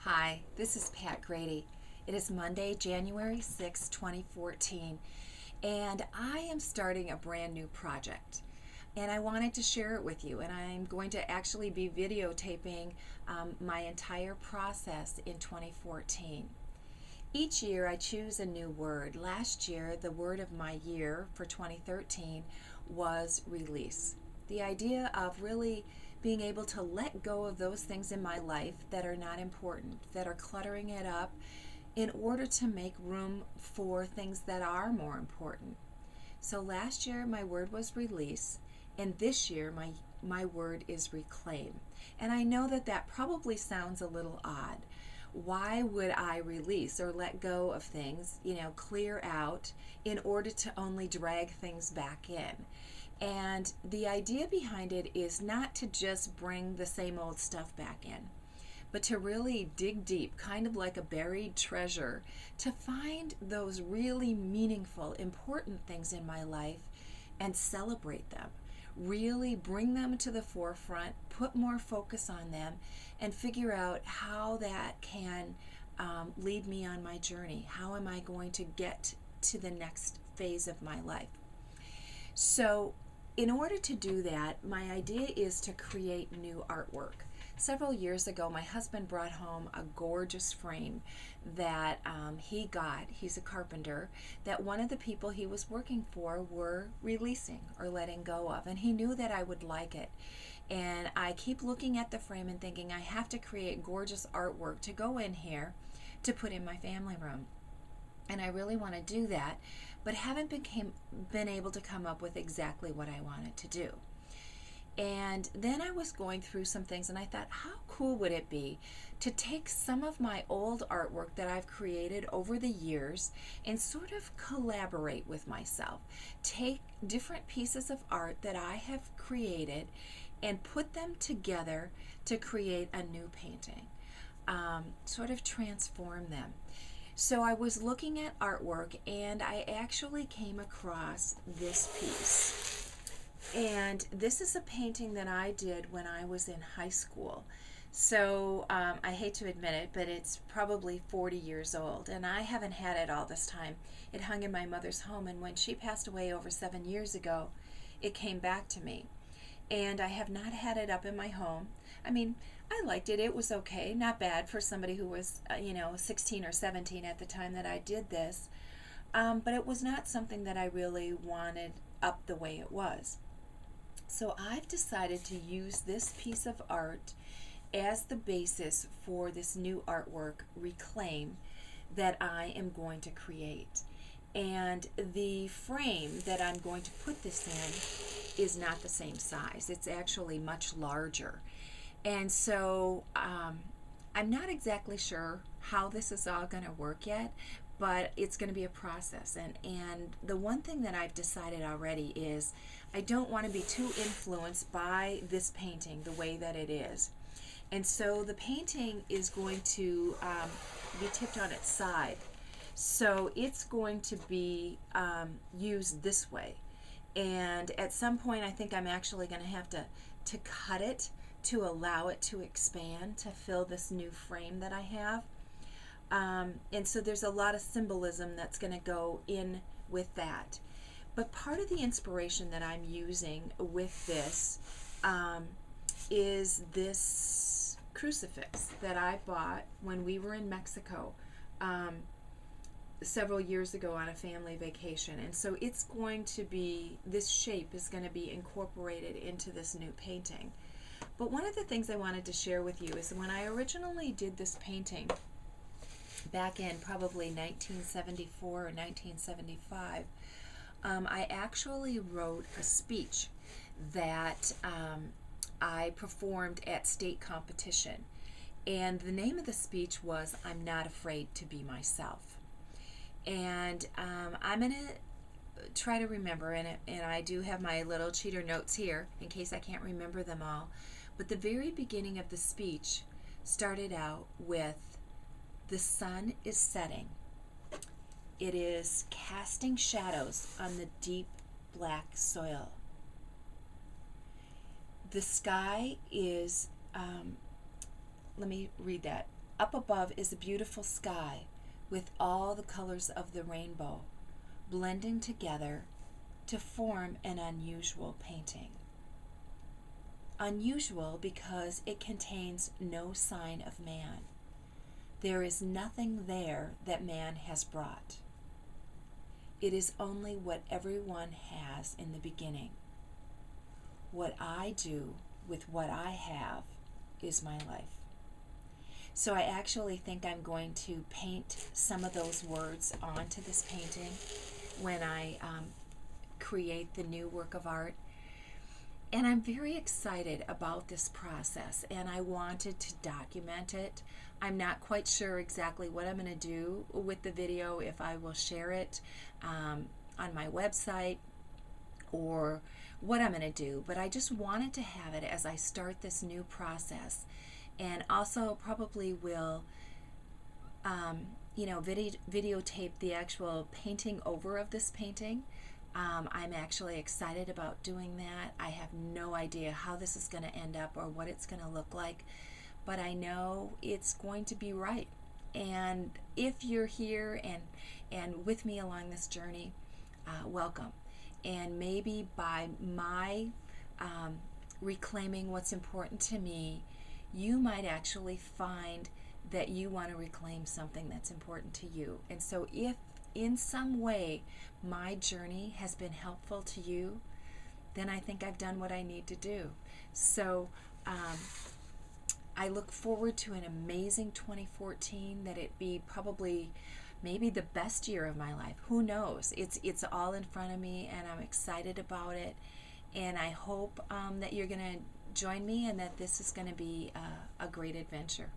Hi, this is Pat Grady. It is Monday, January 6, 2014, and I am starting a brand new project. And I wanted to share it with you, and I'm going to actually be videotaping my entire process in 2014. Each year I choose a new word. Last year, the word of my year for 2013 was release. The idea of really being able to let go of those things in my life that are not important, that are cluttering it up, in order to make room for things that are more important. So last year my word was release, and this year my word is reclaim. And I know that that probably sounds a little odd. Why would I release or let go of things, clear out, in order to only drag things back in? And the idea behind it is not to just bring the same old stuff back in, but to really dig deep, kind of like a buried treasure, to find those really meaningful, important things in my life and celebrate them. Really bring them to the forefront, put more focus on them, and figure out how that can lead me on my journey. How am I going to get to the next phase of my life? So, in order to do that, my idea is to create new artwork. Several years ago, my husband brought home a gorgeous frame that he got. He's a carpenter, that one of the people he was working for were releasing or letting go of, and he knew that I would like it. And I keep looking at the frame and thinking, I have to create gorgeous artwork to go in here to put in my family room. And I really want to do that, but haven't been able to come up with exactly what I wanted to do. And then I was going through some things, and I thought, how cool would it be to take some of my old artwork that I've created over the years and sort of collaborate with myself. Take different pieces of art that I have created and put them together to create a new painting, sort of transform them. So I was looking at artwork, and I actually came across this piece. And this is a painting that I did when I was in high school. So I hate to admit it, but it's probably 40 years old, and I haven't had it all this time. It hung in my mother's home, and when she passed away over 7 years ago, it came back to me. And I have not had it up in my home. I mean, I liked it. It was okay. Not bad for somebody who was, 16 or 17 at the time that I did this. But it was not something that I really wanted up the way it was. So I've decided to use this piece of art as the basis for this new artwork, Reclaim, that I am going to create. And the frame that I'm going to put this in is not the same size. It's actually much larger. And so I'm not exactly sure how this is all going to work yet, but it's going to be a process. And the one thing that I've decided already is I don't want to be too influenced by this painting the way that it is. And so the painting is going to be tipped on its side. So it's going to be used this way. And at some point I think I'm actually going to have to cut it to allow it to expand, to fill this new frame that I have. And so there's a lot of symbolism that's going to go in with that. But part of the inspiration that I'm using with this is this crucifix that I bought when we were in Mexico several years ago on a family vacation. And so it's going to be, this shape is going to be incorporated into this new painting. But one of the things I wanted to share with you is when I originally did this painting back in probably 1974 or 1975, I actually wrote a speech that I performed at state competition. And the name of the speech was, I'm Not Afraid to Be Myself. And I'm going to try to remember, and I do have my little cheater notes here in case I can't remember them all. But the very beginning of the speech started out with, the sun is setting. It is casting shadows on the deep black soil. The sky is, let me read that. Up above is a beautiful sky with all the colors of the rainbow blending together to form an unusual painting. Unusual because it contains no sign of man. There is nothing there that man has brought. It is only what everyone has in the beginning. What I do with what I have is my life. So I actually think I'm going to paint some of those words onto this painting when I create the new work of art. And I'm very excited about this process, and I wanted to document it. I'm not quite sure exactly what I'm going to do with the video, if I will share it on my website or what I'm going to do, but I just wanted to have it as I start this new process. And also probably will videotape the actual painting over of this painting. I'm actually excited about doing that. I have no idea how this is going to end up or what it's going to look like, but I know it's going to be right. And if you're here and with me along this journey, welcome. And maybe by my reclaiming what's important to me, you might actually find that you want to reclaim something that's important to you. And so if in some way my journey has been helpful to you, then I think I've done what I need to do. So I look forward to an amazing 2014, that it be probably maybe the best year of my life. Who knows? It's all in front of me, and I'm excited about it. And I hope that you're going to join me, and that this is going to be a great adventure.